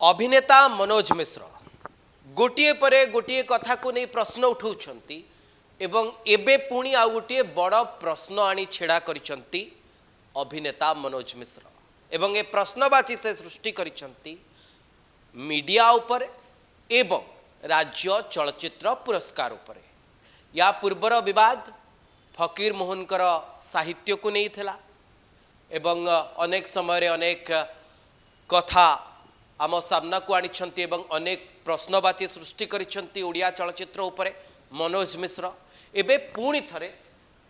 अभिनेता मनोज मिश्र गोटे परे गोटे कथा को नहीं प्रश्न उठाउछंती एवं एबे पुणी आउ गोटे बड़ प्रश्न आनी छेड़ा करिसंती अभिनेता मनोज मिश्र एवं ए प्रश्नवाची से सृष्टि करिसंती मीडिया उपरे एवं राज्य चलचित्र पुरस्कार उपरे। या पूर्वर विवाद फकीर मोहन कर साहित्य को नहीं थिला एवं अनेक समय अनेक कथा आम सामना को आनिछंती एवं अनेक प्रश्नवाची सृष्टि करिछंती ओडिया चलचित्र उपरे मनोज मिश्र। एबे पुणी थरे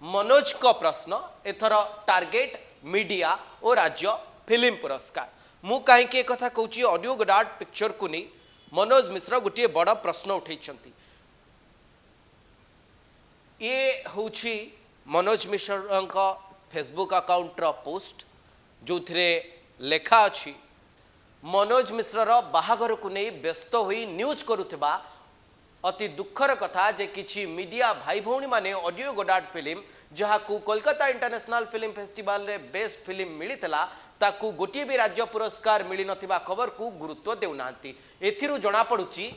मनोज को प्रश्न एथर टार्गेट मीडिया और राज्य फिल्म पुरस्कार। मु कहीं कथा कहूँ ऑडियो गोडार्ट पिक्चर को नहीं मनोज मिश्र गोटे बड़ प्रश्न उठेइछंती। ये हूँ मनोज मिश्र का फेसबुक अकाउंट पोस्ट जो थे लेखा अच्छी मनोज मिश्र बाहागर को नहीं व्यस्त हुई न्यूज करुवा अति दुखर कथा जे किछि मीडिया भाई भौणी माने ऑडियो गोडार्ट फिल्म जहाँ को कोलकाता इंटरनेशनल फिल्म फेस्टिवल रे बेस्ट फिल्म मिलितला ताकू गोटे भी राज्य पुरस्कार मिली नथिबा खबर को गुरुत्व देउनांती। एथिरु जणा पड़ुची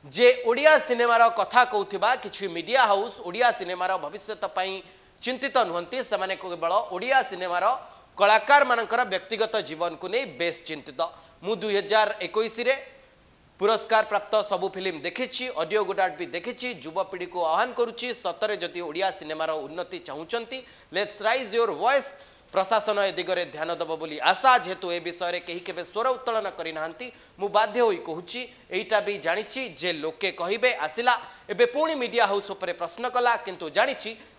जे ओडिया सिनेमार कथा कहूथिबा किछि मीडिया हाउस ओडिया सिनेमार भविष्यत पई चिंतित नुहंती सेमाने केवल ओडिया सिनेमार कलाकार मानकर व्यक्तिगत जीवन को नहीं बेस चिंतित। मु 2021 रे पुरस्कार प्राप्त सबु फिल्म देखी ऑडियो गोडार्ट भी देखी युवपीढ़ी को आह्वान करुच्ची सतरे जदि ओडिया सिनेमार उन्नति चाहूँगी लेट्स राइज योर वॉइस। प्रशासन ए दिगरे ध्यान दब बोली आशा जेहेतु ए विषय में कहीं केबे स्वर उत्तोलन करना मु बाध्य होई कहूची एटा भी जानी जे लोके कहिबे आसिला एबे पुणी मीडिया हाउस उपरे प्रश्न कला किंतु जानी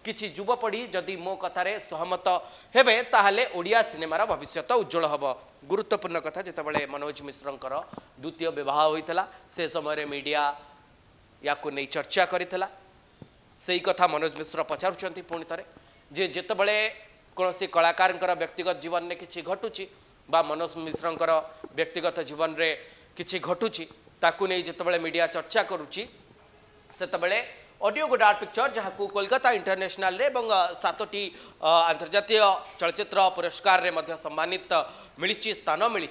किछि युवपीढ़ी जदि मो कथारे सहमत हेबे ताहले ओडिया सिनेमार भविष्यत उज्जवल हब। गुरुत्वपूर्ण कथा जितेबाला मनोज मिश्रंकर द्वितीय विवाह होइतला से समय मीडिया या को नहीं चर्चा करितला सेही कथा मनोज मिश्र पचारुचंती पुणी थरे जे जेतेबाला कौन सी कलाकार व्यक्तिगत जीवन में किसी घटुची बा मनोज मिश्रंकर व्यक्तिगत जीवन में किसी घटुची ताकू नहीं जितेबाला मीडिया चर्चा करुच्ची सेतेबाला ऑडियो गोडार्ट पिक्चर जहाँ को कोलकाता इंटरनेशनल रे एवं 7टी अंतर्जातीय चलचित्र पुरस्कार रे मध्य सम्मानित मिली स्थान मिली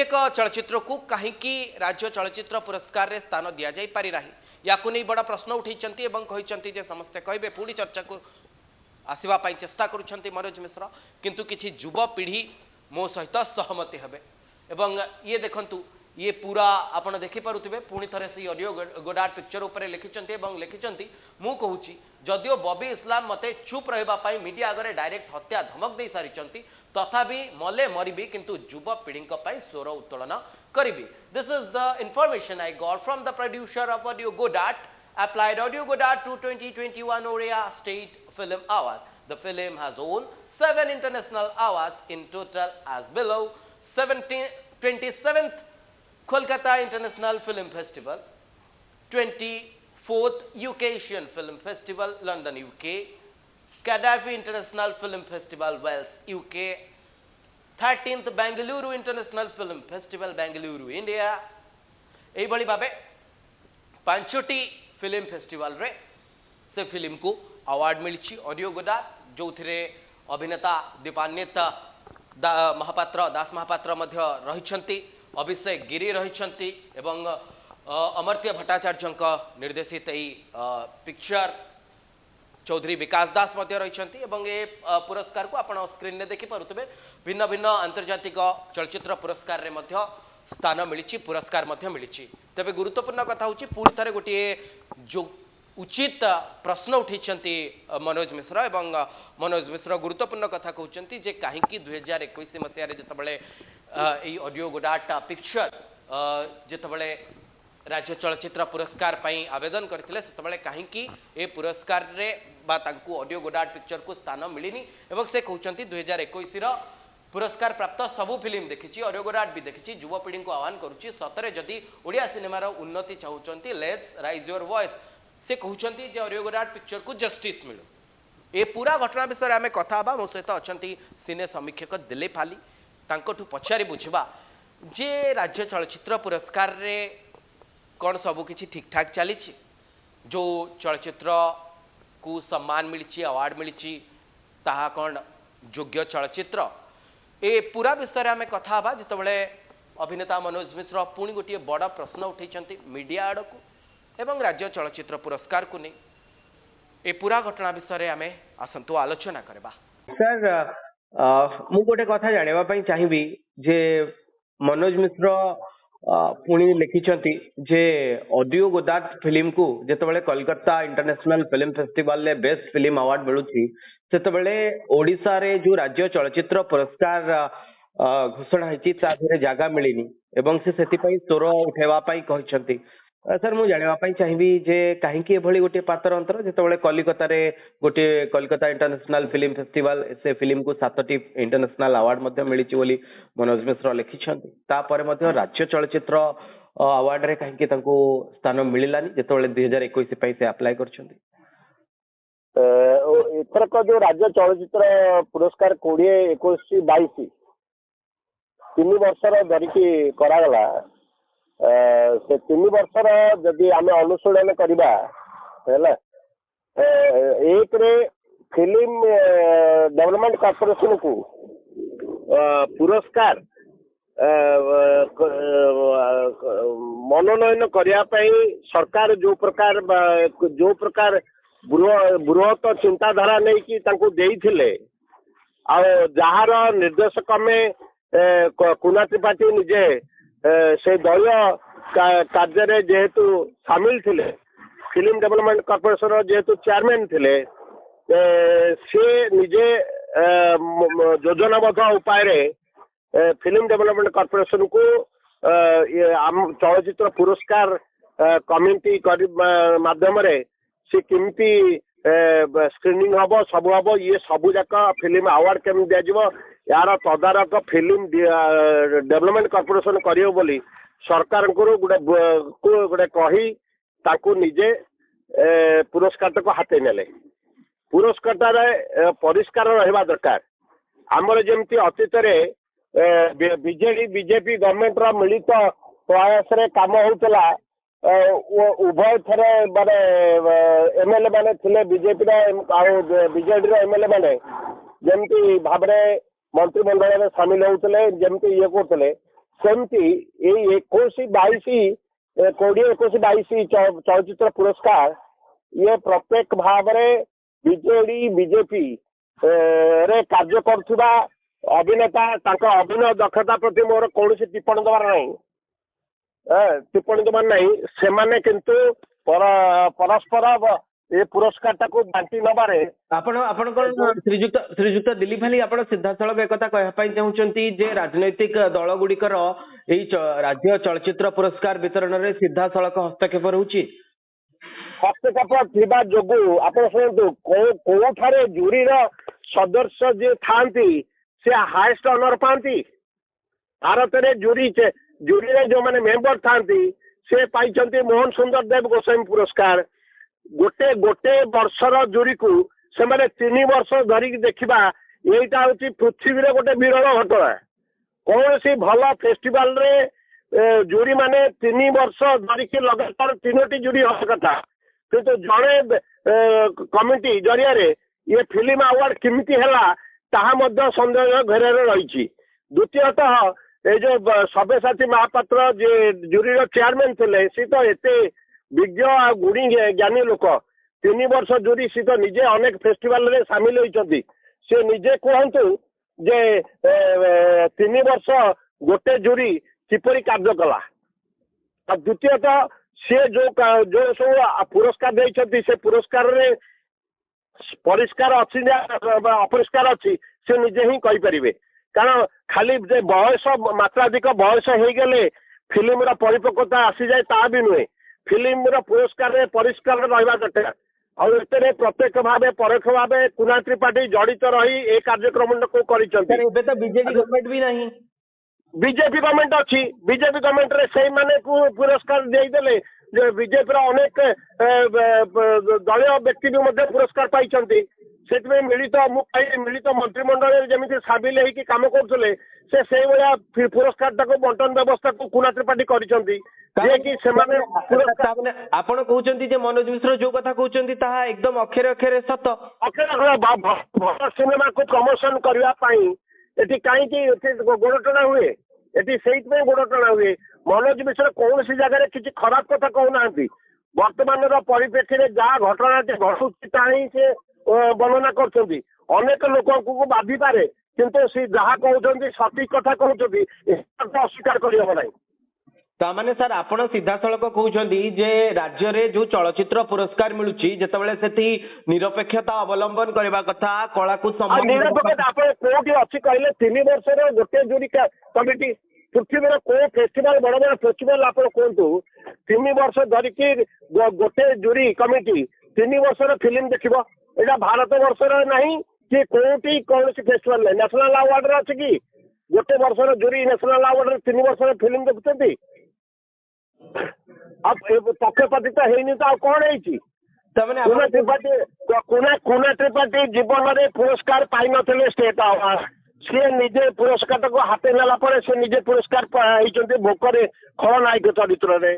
एक चलचित्र को कहीं राज्य चलचित्र पुरस्कार रे स्थान दि जाई पारि नाही या को नहीं बड़ा प्रश्न उठेइचंती एवं कहिचंती जे समस्ते कहबे पूरी चर्चा को आसवा चेष्टा करुछंती मनोज मिश्र किंतु किछि युवपीढ़ी मो सहित सहमति हेबे एवं ये देखंतु ये पूरा आपण देखि पारुथिबे पुणी थरे से ऑडियो गोडार्ट पिक्चर ऊपर लिखिचंती एवं लिखिचंती मु कहूची जदियो बॉबी इस्लाम मते चुप रहबा पाई मीडिया आगरे डायरेक्ट हत्या धमक दे सारिचंती तथापि मले मरिबी किंतु युवपीढ़ी पाई स्वर उत्तोलन करिबी। This is the information I got from the producer of audio Goddard applied Audio Goddard to 2021 Oria State Film Award. The film has won 7 international awards in total as below: 27th Kolkata International Film Festival, 24th UK Asian Film Festival, London, UK, Gaddafi International Film Festival, Wales, UK, 13th Bangalore International Film Festival, Bangalore, India. एई भली भाबे 5टी film festival रे से film को award मिली। Audio गोडार्ट जो थे अभिनेता दीपान्वित महापात्र दास महापात्र मध्य रहिछंती, अभिषेक गिरी रहिछंती एवं अमर्त्य भट्टाचार्य निर्देशित picture Chaudhary विकास दास मध्य रहिछंती एवं ए पुरस्कार को आपण स्क्रीन ने देखि पारुतबे भिन्न भिन्न अंतर्जातिक चलचित्र पुरस्कार रे मध्य स्थान मिली पुरस्कार मध्य मिली। तेबे गुरुत्वपूर्ण कथा होची पुणी थरे गोटे जो उचित प्रश्न उठेइछंती मनोज मिश्र एवं मनोज मिश्र गुरुत्वपूर्ण कथा कहउछंती जे कहीं 2021 मसिया रे जतबेले एई ऑडियो गोडार्ट पिक्चर जतबेले राज्य चलचित्र पुरस्कार पई आवेदन करथिले सेतबेले कहीं ए पुरस्कार रे बा तांकू ऑडियो गोडार्ट पिक्चर को स्थान मिलिनी एवं से कहउछंती 2021 रो पुरस्कार प्राप्त सबू फिल्म देखी ऑडियो गोडार्ट भी देखी युवपीढ़ी को आह्वान करुच्ची सतरे जदि ओडिया सिनेमार उन्नति चाहूँगी लेट्स राइज योर वॉइस। से कहते जे ऑडियो गोडार्ट पिक्चर को जस्टिस मिलू। ए पूरा घटना विषय में आम कथा मो सहित अच्छा सिने समीक्षक दिलीप हाली तांकठू पचारि बुझा जे राज्य चलचित्र पुरस्कार रे कौन सबू किछि ठीक ठाक चली जो चलचित्र को सम्मान मिली अवार्ड मिली ताहा कौन योग्य चलचित्र ए पूरा विषय में कथा जितेबाला अभिनेता मनोज मिश्र पुणी गोटे बड़ प्रश्न उठे मीडिया आड़ को एवं राज्य चलचित्र पुरस्कार को नहीं ए पूरा घटना विषय आम आसतु आलोचना करबा। सर मु गोटे कथा जानिबा पई चाहिबी जे मनोज मिश्र पुणी लिखिछंती जे ऑडियो गोदात फिल्म को जेतबेले कोलकाता इंटरनेशनल फिल्म फेस्टिवल ले बेस्ट फिल्म अवार्ड मिलुची सेतबेले ओडिसा रे जो राज्य चलचित्र पुरस्कार घोषणा होती जगह मिलनी एवं से स्वर उठेवा कहते। सर मुझे जानवाई चाहिए जे कहीं गोटे पातर अंतर जो कलिकता रे गोटे कलिकता इंटरनेशनल फिल्म फेस्टिवल से फिल्म को 7टी इंटरनेशनल अवार्ड मिली मनोज मिश्र लिखिं राज्य चलचित्र अवार्ड रे कहीं स्थान मिलानी जो 2021 से अप्लाई कर एथरक जो राज्य चलचित्र पुरस्कार 2021-22 3 वर्षर धरिकी करागला से 3 वर्षर जदि आम अनुशीलन करवा एक रे फिल्म डेवलपमेंट कॉर्पोरेशन को पुरस्कार मनोनयन करने सरकार जो प्रकार बृहत चिंताधारा नहीं कि देइथिले जार निर्देशक में कुना त्रिपाठी निजे से दलीय कार्य जेहेतु सामिल थिले फिल्म डेवलपमेंट कॉर्पोरेशन जेहेतु चेयरमैन थिले से निजे योजनाबद्ध उपाय फिल्म डेवलपमेंट कॉर्पोरेशन को चलचित्र पुरस्कार कमिटी माध्यम से किमती स्क्रीनिंग हम सब हम ये सबू जाक फिल्म अवार्ड केमी दिज्व यार तदारक फिल्म डेवलपमेंट कॉर्पोरेशन करियो बोली सरकार गोटे कही ताकू निजे पुरस्कार को हाथे नेले पुरस्कार परिष्कार रहा दरकार आमर जमती अतीत बीजेडी बीजेपी गवर्नमेंट रा मिलित प्रयास रे काम होतला उभय थे माने एमएलए माने थिले बीजेपी बीजेडी एमएलए माने जमती भाव मंत्रिमंडल में सामिल होते जमती ये करते सेमती 2021-22 चलचित्र पुरस्कार ये प्रत्येक भाव बीजेडी बीजेपी रे कार्य करुवा अभिनेता अभिनय दक्षता प्रति मोर कौन टिप्पणी दबार नहीं से माने किंतु परस्पर ये पुरस्कार टाको बांटी नबारे श्रीजुक्त दिलीप भाई आप सीधासलख एक कहवाई चाहते जे राजनैतिक दल गुड़िकर राज्य चलचित्र पुरस्कार वितरण में सीधासलख हस्तक्षेप रोचे हस्तक्षेप थिबा जोगु आप शुणु कोठारे जूरी सदस्य जे थांती से हाईएस्ट ऑनर पाती भारत में जूरी जो माने मेंबर थांती से पाई मोहन सुंदर देव गोस्वामी पुरस्कार गोटे गोटे वर्षर जूरी को से 3 वर्ष धरिक देखा यहीटा हूँ पृथ्वी गोटे विरल घटना कौन सी भल फेस्टिवल रे जूरी माने 3 वर्ष धरिक लगातार 3टी जूरी हवा कथा किंतु जड़े कमिटी जरिया ये फिल्म अवार्ड किमिति है ताहा सन्देह घेर रही। द्वितीयतः ये जो सब्यसाची महापात्र जे जूरी चेयरमैन थे सी तो एते विज्ञ आ गुणी ज्ञानी लोक 3 वर्ष जूरी सी तो निजे अनेक फेस्टिवल रे सामिल होती से निजे कहतु जे 3 वर्ष गोटे जूरी किपरि कार्य कला। द्वितीयतः सी जो सब पुरस्कार देते से पुरस्कार रे परिष्कार अच्छी अपरिष्कार अच्छी से निजे ही कहींपर कारण खाली बयस मात्राधिक बयस हो गले फिल्म परिपक्वता आसी जाए ता भी नुहे फिल्म पुरस्कार परिष्कार रहा दरकार और प्रत्यक्ष भाव परोक्ष भाव कुना त्रिपाठी जड़ित रही ए कार्यक्रम को बीजेपी गवर्नमेंट भी नहीं बीजेपी गवर्नमेंट अच्छी बीजेपी गवर्नमेंट रे से माने को पुरस्कार देदेले बीजेपी अनेक दलीय व्यक्ति भी पुरस्कार पाई से मिलित मिलित मंत्रिमंडल जमी सामिल होकर कम करते से भाया पुरस्कार बंटन व्यवस्था को कुना त्रिपाठी कर आपण कहते मनोज मिश्र जो कथा कहते एकदम अक्षरे अक्षरे सत अक्षर भल सिनेमा को प्रमोशन करने कहीं गोड़ टणा हुए ଏଠି ସେଇଥିପାଇଁ ଗୋଡ ଟଣା ହୁଏ। ମନୋଜ ମିଶ୍ର କୌଣସି ଜାଗାରେ କିଛି ଖରାପ କଥା କହୁନାହାନ୍ତି। ବର୍ତ୍ତମାନର ପରିପ୍ରେକ୍ଷୀରେ ଯାହା ଘଟଣାଟି ଘଟୁଛି ତାହା ହିଁ ସେ ବର୍ଣ୍ଣନା କରୁଛନ୍ତି। ଅନେକ ଲୋକଙ୍କୁ ବାଧିପାରେ, କିନ୍ତୁ ସେ ଯାହା କହୁଛନ୍ତି ସଠିକ କଥା କହୁଛନ୍ତି, ଅସ୍ୱୀକାର କରିହେବ ନାହିଁ। ତାମାନେ ସାର୍ ଆପଣ ସିଧାସଳଖ କହୁଛନ୍ତି ଯେ ରାଜ୍ୟରେ ଯୋଉ ଚଳଚ୍ଚିତ୍ର ପୁରସ୍କାର ମିଳୁଛି ଯେତେବେଳେ ସେଠି ନିରପେକ୍ଷତା ଅବଲମ୍ବନ କରିବା କଥା, କଳାକୁ ସମ୍ମାନ ନିରପେକ୍ଷତା ଆପଣ କୋଉଠି ଅଛି କହିଲେ? 3 ବର୍ଷର ଗୋଟେ ଜୁରି କମିଟି, ପୃଥିବୀର କୋଉ ଫେଷ୍ଟିଭାଲ, ବଡ ବଡ ଫେଷ୍ଟିଭାଲ ଆପଣ କୁହନ୍ତୁ, 3 ବର୍ଷ ଧରିକି ଗୋଟେ ଜୁରି କମିଟି 3 ବର୍ଷର ଫିଲ୍ମ ଦେଖିବ? ଏଇଟା ଭାରତ ବର୍ଷର ନାହିଁ କି କୋଉଠି କୌଣସି ଫେଷ୍ଟିଭାଲ ନାହିଁ। ନ୍ୟାସନାଲ ଆୱାର୍ଡରେ ଅଛି କି ଗୋଟେ ବର୍ଷର ଜୁରି ନ୍ୟାସନାଲ ଆୱାର୍ଡରେ 3 ବର୍ଷର ଫିଲ୍ମ ଦେଖୁଛନ୍ତି? ଆଉ ପକ୍ଷପାତିତ ହେଇନି ତ ଆଉ କଣ ହେଇଛି? କୁନା ତ୍ରିପାଠୀ ଜୀବନରେ ପୁରସ୍କାର ପାଇନଥିଲେ ଷ୍ଟେଟ ଆୱାର୍ଡ। ସିଏ ନିଜେ ପୁରସ୍କାରଟାକୁ ହାତେ ନେଲା ପରେ ସେ ନିଜେ ପୁରସ୍କାର ହେଇଛନ୍ତି ଭୋକରେ ଖଳନାୟକ ଚରିତ୍ରରେ।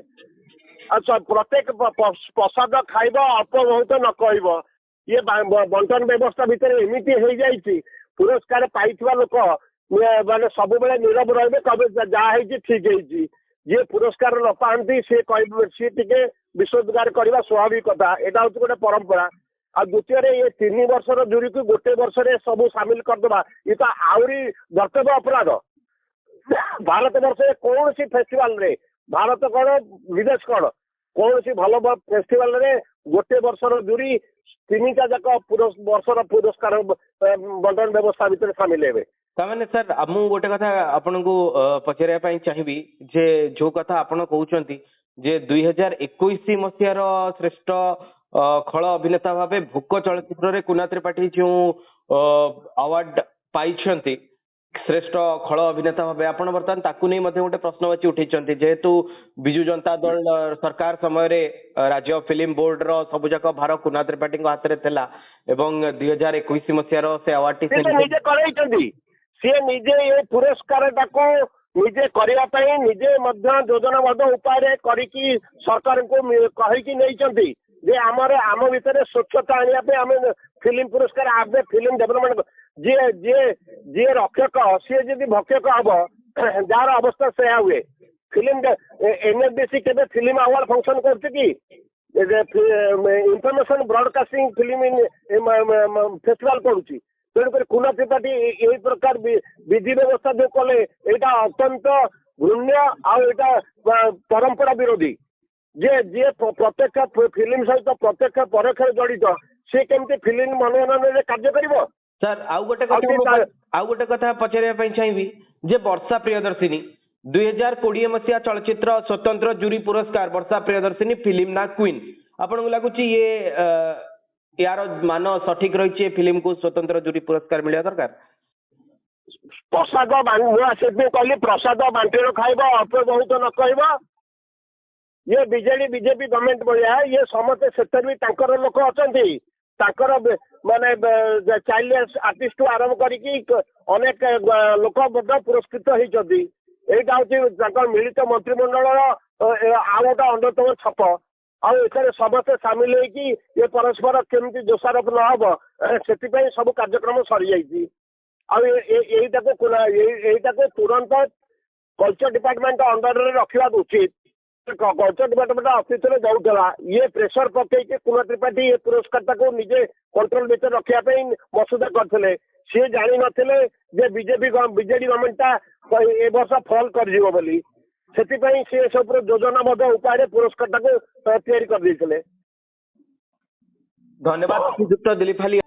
ଆଉ ପ୍ରତ୍ୟେକ ପ୍ରସାଦ ଖାଇବ, ଅଳ୍ପ ବହୁତ ନ କହିବ। ଇଏ ବଣ୍ଟନ ବ୍ୟବସ୍ଥା ଭିତରେ ଏମିତି ହେଇଯାଇଛି, ପୁରସ୍କାର ପାଇଥିବା ଲୋକ ମାନେ ସବୁବେଳେ ନୀରବ ରହିବେ, କହିବେ ଯାହା ହେଇଛି ଠିକ ହେଇଛି। ଯିଏ ପୁରସ୍କାର ନ ପାଆନ୍ତି ସିଏ କହିବେ, ସିଏ ଟିକେ ବିଶ୍ୱାସଘାତ କରିବା ସ୍ୱାଭାବିକ କଥା। ଏଇଟା ହଉଛି ଗୋଟେ ପରମ୍ପରା। ଆଉ ଦ୍ୱିତୀୟରେ ଏ 3 ବର୍ଷର ଜୁରିକୁ ଗୋଟେ ବର୍ଷରେ ସବୁ ସାମିଲ କରିଦେବା, ଇଏ ତ ଆହୁରି ଧର୍ତ୍ତବ୍ୟ ଅପରାଧ। ଭାରତ ବର୍ଷରେ କୌଣସି ଫେଷ୍ଟିଭାଲରେ, ଭାରତ କଣ ବିଦେଶ କଣ, କୌଣସି ଭଲ ଫେଷ୍ଟିଭାଲରେ ଗୋଟେ ବର୍ଷର ଜୁରି 3ଟା ଯାକ ବର୍ଷର ପୁରସ୍କାର ବଣ୍ଟନ ବ୍ୟବସ୍ଥା ଭିତରେ ସାମିଲ ହେବେ। ତାମାନେ ସାର୍ ମୁଁ ଗୋଟେ କଥା ଆପଣଙ୍କୁ ପଚାରିବା ପାଇଁ ଚାହିଁବି ଯେ ଯୋଉ କଥା ଆପଣ କହୁଛନ୍ତି ଯେ 2021 ମସିହାର ଶ୍ରେଷ୍ଠ ଖଳ ଅଭିନେତା ଭାବେ ଭୋକ ଚଳଚ୍ଚିତ୍ରରେ କୁନା ତ୍ରିପାଠୀ ଯେଉଁ ଆୱାର୍ଡ ପାଇଛନ୍ତି ଶ୍ରେଷ୍ଠ ଖଳ ଅଭିନେତା ଭାବେ, ଆପଣ ବର୍ତ୍ତମାନ ତାକୁ ନେଇ ମଧ୍ୟ ଗୋଟେ ପ୍ରଶ୍ନବାଚୀ ଉଠେଇଛନ୍ତି। ଯେହେତୁ ବିଜୁ ଜନତା ଦଳ ସରକାର ସମୟରେ ରାଜ୍ୟ ଫିଲ୍ମ ବୋର୍ଡର ସବୁଯାକ ଭାର କୁନା ତ୍ରିପାଠୀଙ୍କ ହାତରେ ଥିଲା ଏବଂ 2021 ମସିହାର ସେ ଆୱାର୍ଡଟି ନିଜେ କରାଇଛନ୍ତି। ସିଏ ନିଜେ ଏ ପୁରସ୍କାରଟାକୁ ନିଜେ କରିବା ପାଇଁ ନିଜେ ମଧ୍ୟ ଯୋଜନାବଦ୍ଧ ଉପାୟରେ କରିକି ସରକାରଙ୍କୁ କହିକି ନେଇଛନ୍ତି ଯେ ଆମ ଭିତରେ ସ୍ୱଚ୍ଛତା ଆଣିବା ପାଇଁ ଆମେ ଫିଲ୍ମ ପୁରସ୍କାର ଆବେ ଫିଲ୍ମ ଡେଭଲପମେଣ୍ଟ। ଯିଏ ରକ୍ଷକ ସିଏ ଯଦି ଭକ୍ଷକ ହବ, ଯାହାର ଅବସ୍ଥା ସେୟା ହୁଏ। ଫିଲ୍ମ NFDC କେବେ ଫିଲ୍ମ ଆୱାର୍ଡ ଫଙ୍କସନ କରୁଛି କି? ଇନଫର୍ମେସନ ବ୍ରଡକାଷ୍ଟିଂ ଫିଲ୍ମ ଫେଷ୍ଟିଭାଲ କରୁଛି। ତେଣୁକରି କୁନା ତ୍ରିପାଠୀ ଏଇ ପ୍ରକାର ବିଧି ବ୍ୟବସ୍ଥା ଯୋଉ କଲେ ଏଇଟା ଅତ୍ୟନ୍ତ ଘୃଣ୍ୟ ଆଉ ଏଇଟା ପରମ୍ପରା ବିରୋଧୀ। ଯିଏ ପ୍ରତ୍ୟକ୍ଷ ଫିଲ୍ମ ସହିତ ପ୍ରତ୍ୟକ୍ଷ ପରୋକ୍ଷରେ ଜଡିତ, ସେ କେମିତି ଫିଲ୍ମ ମନୋନୟନରେ କାର୍ଯ୍ୟ କରିବ? ସାର୍ ଆଉ ଗୋଟେ କଥା ପଚାରିବା ପାଇଁ ଚାହିଁବି ଯେ ବର୍ଷା ପ୍ରିୟଦର୍ଶିନୀ 2020 ମସିହା ଚଳଚ୍ଚିତ୍ର ସ୍ୱତନ୍ତ୍ର ଜୁରି ପୁରସ୍କାର ବର୍ଷା ପ୍ରିୟଦର୍ଶିନୀ ଫିଲ୍ମ ନା କ୍ୱିନ୍, ଆପଣଙ୍କୁ ଲାଗୁଛି यार मान सठिक रही फिल्म को स्वतंत्र जूरी पुरस्कार मिलवा दरकार? प्रसाद कहली प्रसाद बांटी खाइब, अल्प बहुत न कह। ये बीजेडी बीजेपी गवर्नमेंट भाया ये समस्ते से लोक अच्छा माने चाइल्ड आर्टिस्ट आरंभ करके अनेक लोक पुरस्कृत होती। यहाँ हूँ मिलित मंत्रिमंडल आउ गोटे अन्यतम छप। आउ समस्ते सामिल होगी ये परस्पर केमती दोषारोप न हम से सब कार्यक्रम सरी जाइए। आईटा को तुरंत कल्चर डिपार्टमेंट अंडर रखा उचित। कल्चर डिपार्टमेंट अफिस में जाऊला ये प्रेसर पकईकि कुना त्रिपाठी ये पुरस्कार को निजे कंट्रोल भर रखापी मसुदा करते। सी जानी नथिले जे बीजेपी बीजेडी गवर्नमेंटा ए वर्ष फल कर से सब योजनाबद्ध उपाय पुरस्कार को तैयारी कर। धन्यवाद श्रीजुक्त दिलीप हाली।